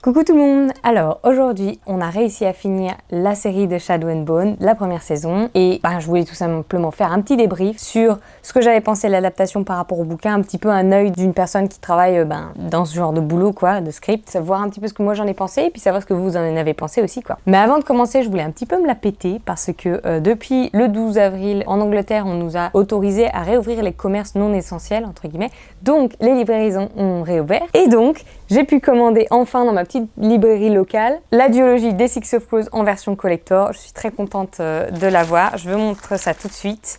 Coucou tout le monde! Alors aujourd'hui on a réussi à finir la série de Shadow and Bone, la première saison, et je voulais tout simplement faire un petit débrief sur ce que j'avais pensé de l'adaptation par rapport au bouquin, un petit peu un œil d'une personne qui travaille dans ce genre de boulot quoi, de script, savoir un petit peu ce que moi j'en ai pensé et puis savoir ce que vous en avez pensé aussi quoi. Mais avant de commencer je voulais un petit peu me la péter parce que depuis le 12 avril en Angleterre on nous a autorisé à réouvrir les commerces non essentiels entre guillemets, donc les librairies ont réouvert et donc j'ai pu commander enfin dans ma petite librairie locale la duologie des Six of Crows en version collector. Je suis très contente de l'avoir. Je vous montre ça tout de suite.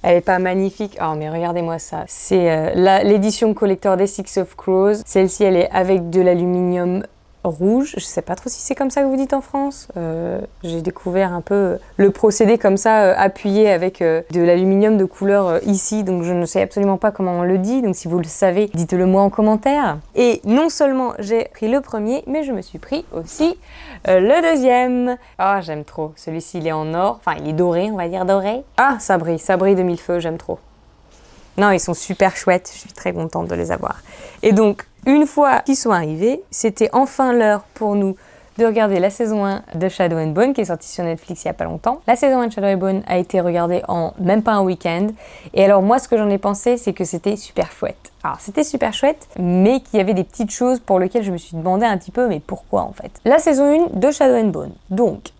Elle est pas magnifique? Oh mais regardez-moi ça. C'est l'édition collector des Six of Crows. Celle-ci elle est avec de l'aluminium rouge, je sais pas trop si c'est comme ça que vous dites en France. J'ai découvert un peu le procédé comme ça, appuyé avec de l'aluminium de couleur ici, donc je ne sais absolument pas comment on le dit, donc si vous le savez, dites-le moi en commentaire. Et non seulement j'ai pris le premier, mais je me suis pris aussi le deuxième. Ah, j'aime trop. Celui-ci, il est en or, enfin il est doré, on va dire doré. Ah, ça brille de mille feux, j'aime trop. Non, ils sont super chouettes, je suis très contente de les avoir. Et donc, une fois qu'ils sont arrivés, c'était enfin l'heure pour nous de regarder la saison 1 de Shadow and Bone qui est sortie sur Netflix il n'y a pas longtemps. La saison 1 de Shadow and Bone a été regardée en même pas un week-end. Et alors moi, ce que j'en ai pensé, c'est que c'était super chouette. Alors c'était super chouette, mais qu'il y avait des petites choses pour lesquelles je me suis demandé un petit peu, mais pourquoi en fait? La saison 1 de Shadow and Bone. Donc,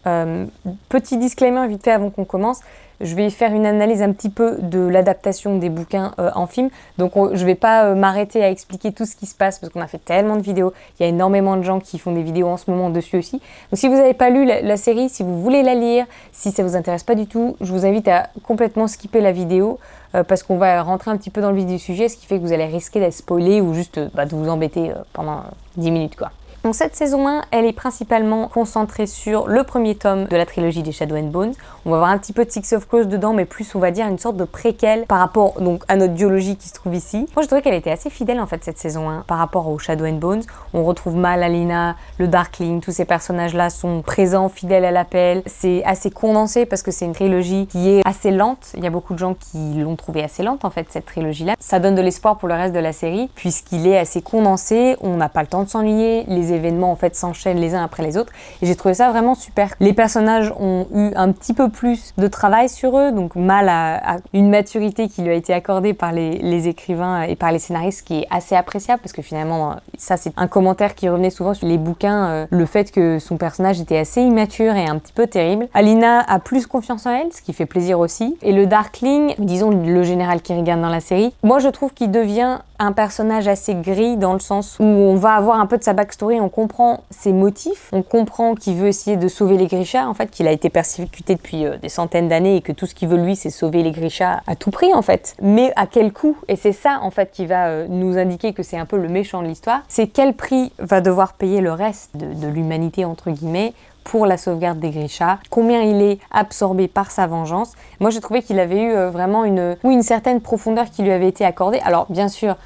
petit disclaimer vite fait avant qu'on commence. Je vais faire une analyse un petit peu de l'adaptation des bouquins en film. Donc je vais pas m'arrêter à expliquer tout ce qui se passe parce qu'on a fait tellement de vidéos. Il y a énormément de gens qui font des vidéos en ce moment dessus aussi. Donc si vous n'avez pas lu la série, si vous voulez la lire, si ça vous intéresse pas du tout, je vous invite à complètement skipper la vidéo parce qu'on va rentrer un petit peu dans le vif du sujet, ce qui fait que vous allez risquer d'être spoilé ou juste de vous embêter pendant 10 minutes quoi. Donc cette saison 1, elle est principalement concentrée sur le premier tome de la trilogie des Shadow and Bones. On va voir un petit peu de Six of Crows dedans, mais plus on va dire une sorte de préquel par rapport donc à notre duologie qui se trouve ici. Moi je trouvais qu'elle était assez fidèle en fait cette saison 1 par rapport aux Shadow and Bones. On retrouve Mal, Alina, le Darkling, tous ces personnages là sont présents, fidèles à l'appel. C'est assez condensé parce que c'est une trilogie qui est assez lente. Il y a beaucoup de gens qui l'ont trouvée assez lente en fait cette trilogie là. Ça donne de l'espoir pour le reste de la série puisqu'il est assez condensé, on n'a pas le temps de s'ennuyer, les événements en fait s'enchaînent les uns après les autres et j'ai trouvé ça vraiment super. Les personnages ont eu un petit peu plus de travail sur eux, donc Mal a une maturité qui lui a été accordée par les écrivains et par les scénaristes qui est assez appréciable parce que finalement ça c'est un commentaire qui revenait souvent sur les bouquins, le fait que son personnage était assez immature et un petit peu terrible. Alina a plus confiance en elle, ce qui fait plaisir aussi, et le Darkling, disons le général Kirigan dans la série, moi je trouve qu'il devient un personnage assez gris dans le sens où on va avoir un peu de sa backstory, on comprend ses motifs, on comprend qu'il veut essayer de sauver les Grisha, en fait, qu'il a été persécuté depuis des centaines d'années et que tout ce qu'il veut lui c'est sauver les Grisha à tout prix en fait. Mais à quel coût? Et c'est ça en fait qui va nous indiquer que c'est un peu le méchant de l'histoire, c'est quel prix va devoir payer le reste de l'humanité entre guillemets pour la sauvegarde des Grisha, combien il est absorbé par sa vengeance. Moi j'ai trouvé qu'il avait eu vraiment une certaine profondeur qui lui avait été accordée. Alors bien sûr,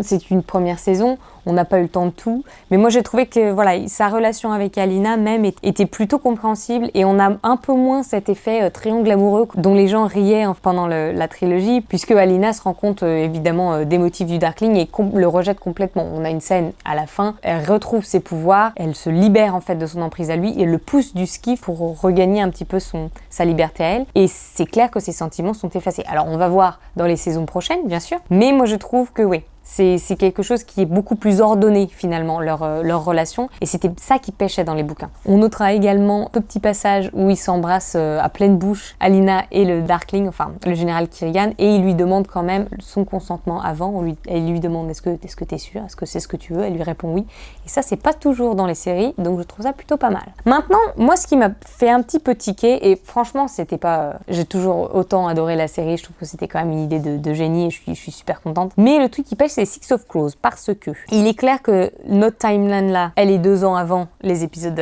c'est une première saison, on n'a pas eu le temps de tout, mais moi j'ai trouvé que voilà, sa relation avec Alina même était plutôt compréhensible et on a un peu moins cet effet triangle amoureux dont les gens riaient pendant la trilogie, puisque Alina se rend compte évidemment des motifs du Darkling et le rejette complètement. On a une scène à la fin, elle retrouve ses pouvoirs, elle se libère en fait de son emprise à lui et le pousse du skiff pour regagner un petit peu sa liberté à elle, et c'est clair que ses sentiments sont effacés. Alors on va voir dans les saisons prochaines bien sûr, mais moi je trouve que oui, c'est quelque chose qui est beaucoup plus ordonné finalement, leur relation, et c'était ça qui pêchait dans les bouquins. On notera également ce petit passage où ils s'embrassent à pleine bouche, Alina et le Darkling, enfin le général Kirigan, et il lui demande quand même son consentement avant. Elle lui demande est-ce que t'es sûre, est-ce que c'est ce que tu veux, elle lui répond oui, et ça c'est pas toujours dans les séries, donc je trouve ça plutôt pas mal. Maintenant, moi ce qui m'a fait un petit peu tiquer, et franchement c'était pas... j'ai toujours autant adoré la série, je trouve que c'était quand même une idée de génie et je suis super contente, mais le truc qui pêche c'est Six of Crows, parce que il est clair que notre timeline là, elle est 2 ans avant les épisodes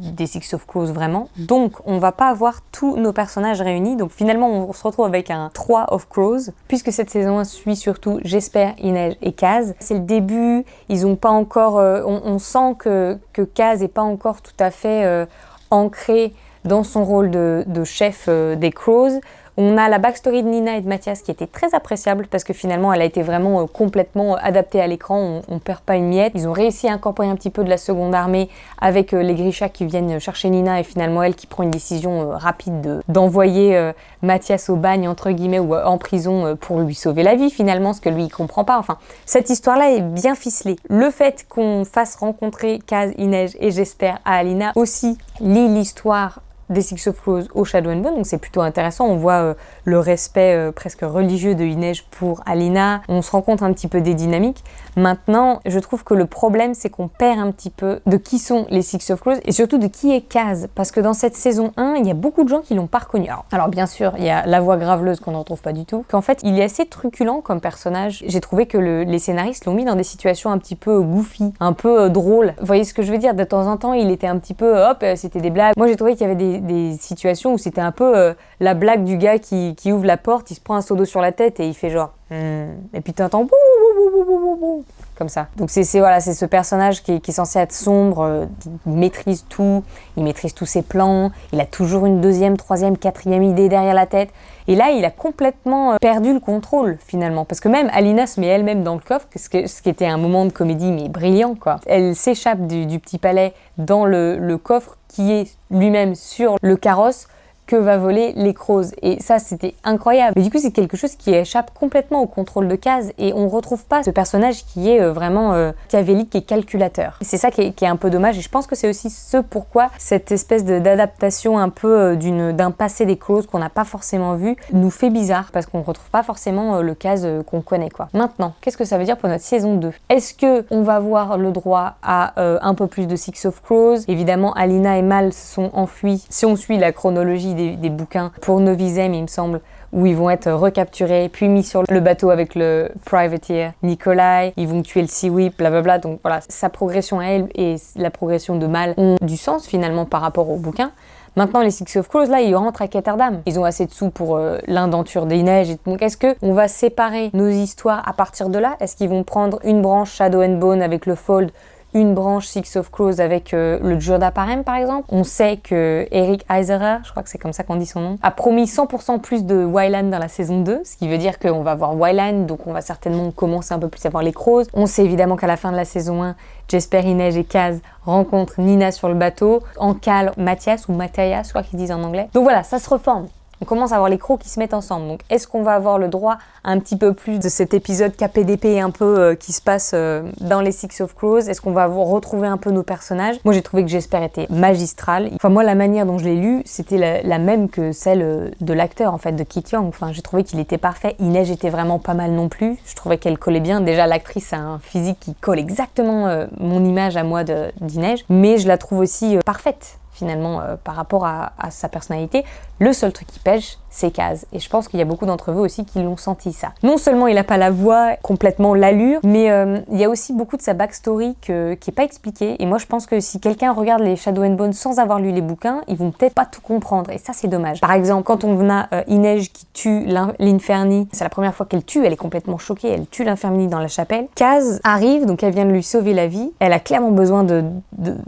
des Six of Crows vraiment, donc on va pas avoir tous nos personnages réunis, donc finalement on se retrouve avec un 3 of Crows, puisque cette saison 1 suit surtout Jesper, Inej et Kaz. C'est le début, ils ont pas encore, on sent que Kaz est pas encore tout à fait ancré dans son rôle de chef des Crows. On a la backstory de Nina et de Mathias qui était très appréciable parce que finalement elle a été vraiment complètement adaptée à l'écran, on perd pas une miette. Ils ont réussi à incorporer un petit peu de la seconde armée avec les Grisha qui viennent chercher Nina et finalement elle qui prend une décision rapide d'envoyer Mathias au bagne entre guillemets ou en prison pour lui sauver la vie finalement, ce que lui il comprend pas. Enfin, cette histoire-là est bien ficelée. Le fait qu'on fasse rencontrer Kaz, Inej et j'espère à Alina aussi lie l'histoire des Six of Crows au Shadow and Bone, donc c'est plutôt intéressant. On voit le respect presque religieux de Inej pour Alina, on se rend compte un petit peu des dynamiques. Maintenant, je trouve que le problème, c'est qu'on perd un petit peu de qui sont les Six of Crows et surtout de qui est Kaz, parce que dans cette saison 1, il y a beaucoup de gens qui l'ont pas reconnu. Alors bien sûr, il y a la voix graveleuse qu'on ne retrouve pas du tout, qu'en fait, il est assez truculent comme personnage. J'ai trouvé que les scénaristes l'ont mis dans des situations un petit peu goofy, un peu drôles. Vous voyez ce que je veux dire? De temps en temps, il était un petit peu, hop, c'était des blagues. Moi, j'ai trouvé qu'il y avait des situations où c'était un peu la blague du gars qui ouvre la porte, il se prend un seau d'eau sur la tête et il fait genre et puis t'entends bou, bou, bou, bou, bou, bou, comme ça. Donc c'est ce personnage qui est censé être sombre, il maîtrise tout, il maîtrise tous ses plans, il a toujours une deuxième, troisième, quatrième idée derrière la tête. Et là, il a complètement perdu le contrôle finalement, parce que même Alina se met elle-même dans le coffre, ce qui était un moment de comédie mais brillant quoi. Elle s'échappe du petit palais dans le coffre qui est lui-même sur le carrosse que va voler les Crows. Et ça, c'était incroyable. Mais du coup, c'est quelque chose qui échappe complètement au contrôle de Kaz et on retrouve pas ce personnage qui est vraiment machiavélique et calculateur. Et c'est ça qui est un peu dommage et je pense que c'est aussi ce pourquoi cette espèce d'adaptation un peu d'un passé des Crows qu'on n'a pas forcément vu nous fait bizarre parce qu'on retrouve pas forcément le Kaz qu'on connaît quoi. Maintenant, qu'est-ce que ça veut dire pour notre saison 2? Est-ce que on va avoir le droit à un peu plus de Six of Crows? Évidemment, Alina et Mal se sont enfuis. Si on suit la chronologie des bouquins pour Novi Zem, il me semble, où ils vont être recapturés, puis mis sur le bateau avec le privateer Nikolai, ils vont tuer le Sea Whip, blablabla. Donc voilà, sa progression à elle et la progression de Mal ont du sens finalement par rapport au bouquin. Maintenant, les Six of Crows, là, ils rentrent à Ketterdam. Ils ont assez de sous pour l'indenture des neiges. Donc, est-ce qu'on va séparer nos histoires à partir de là? Est-ce qu'ils vont prendre une branche Shadow and Bone avec le Fold, une branche Six of Crows avec le Jorda Parem par exemple? On sait que Eric Eiserer, je crois que c'est comme ça qu'on dit son nom, a promis 100% plus de Wyland dans la saison 2, ce qui veut dire qu'on va voir Wyland, donc on va certainement commencer un peu plus à voir les Crows. On sait évidemment qu'à la fin de la saison 1, Jesper, Inej et Kaz rencontrent Nina sur le bateau, encalent Mathias ou Matthias, je crois qu'ils disent en anglais. Donc voilà, ça se reforme. On commence à avoir les Crows qui se mettent ensemble. Donc, est-ce qu'on va avoir le droit à un petit peu plus de cet épisode KPDP un peu qui se passe dans les Six of Crows? Est-ce qu'on va retrouver un peu nos personnages? Moi, j'ai trouvé que Jesper était magistral. Enfin, moi, la manière dont je l'ai lu, c'était la même que celle de l'acteur, en fait, de Kit Young. Enfin, j'ai trouvé qu'il était parfait. Inej était vraiment pas mal non plus. Je trouvais qu'elle collait bien. Déjà, l'actrice a un physique qui colle exactement mon image à moi d'Inej. Mais je la trouve aussi parfaite. Finalement, par rapport à sa personnalité. Le seul truc qui pêche, c'est Kaz. Et je pense qu'il y a beaucoup d'entre vous aussi qui l'ont senti ça. Non seulement il n'a pas la voix, complètement l'allure, mais il y a aussi beaucoup de sa backstory qui est pas expliquée. Et moi, je pense que si quelqu'un regarde les Shadow and Bone sans avoir lu les bouquins, ils vont peut-être pas tout comprendre. Et ça, c'est dommage. Par exemple, quand on a Inej qui tue l'Inferni, c'est la première fois qu'elle tue, elle est complètement choquée, elle tue l'Inferni dans la chapelle. Kaz arrive, donc elle vient de lui sauver la vie. Elle a clairement besoin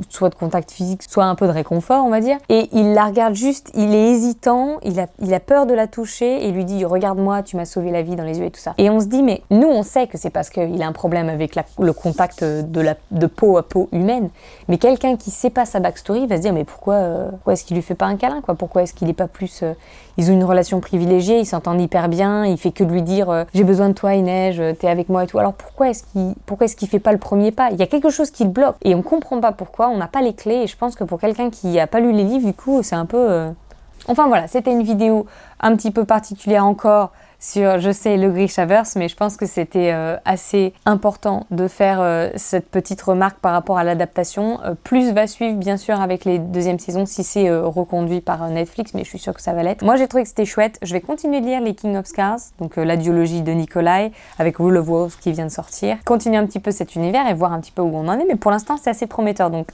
soit de contact physique, soit un peu de réconfort, on va dire. Et il la regarde juste, il est hésitant, il a peur de la toucher et lui dit « Regarde-moi, tu m'as sauvé la vie dans les yeux et tout ça ». Et on se dit, mais nous, on sait que c'est parce qu'il a un problème avec le contact de peau à peau humaine. Mais quelqu'un qui sait pas sa backstory va se dire « Mais pourquoi est-ce qu'il lui fait pas un câlin, quoi? Pourquoi est-ce qu'il est pas plus... Ils ont une relation privilégiée, ils s'entendent hyper bien, il fait que de lui dire « J'ai besoin de toi, Inej, t'es avec moi et tout ». Alors pourquoi est-ce qu'il fait pas le premier pas? Il y a quelque chose qui le bloque et on comprend pas pourquoi, on n'a pas les clés. Et je pense que pour quelqu'un qui a pas lu les livres, du coup, c'est un peu... Enfin voilà, c'était une vidéo un petit peu particulière encore sur, je sais, le Grishaverse, mais je pense que c'était assez important de faire cette petite remarque par rapport à l'adaptation. Plus va suivre, bien sûr, avec les deuxièmes saisons, si c'est reconduit par Netflix, mais je suis sûre que ça va l'être. Moi, j'ai trouvé que c'était chouette. Je vais continuer de lire les King of Scars, donc la duologie de Nikolai, avec Rule of Wolves qui vient de sortir. Continuer un petit peu cet univers et voir un petit peu où on en est, mais pour l'instant, c'est assez prometteur. Donc,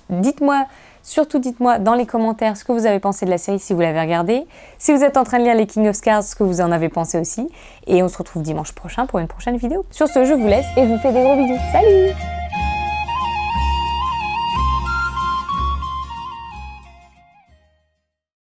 surtout dites-moi dans les commentaires ce que vous avez pensé de la série si vous l'avez regardée. Si vous êtes en train de lire les King of Scars, ce que vous en avez pensé aussi. Et on se retrouve dimanche prochain pour une prochaine vidéo. Sur ce, je vous laisse et je vous fais des gros bisous. Salut!